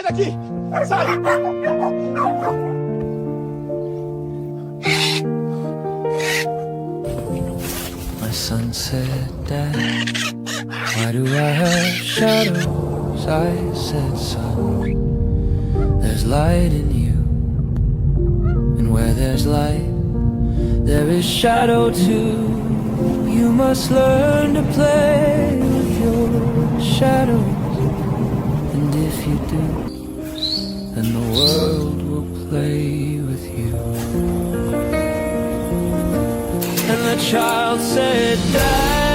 daqui! Sai! My son said, Dad, why do I have shadows? I said, son, there's light in you. And where there's light, there is shadow too. You must learn to play with your shadows. And if you do, then the world will play with you. And the child said, Dad,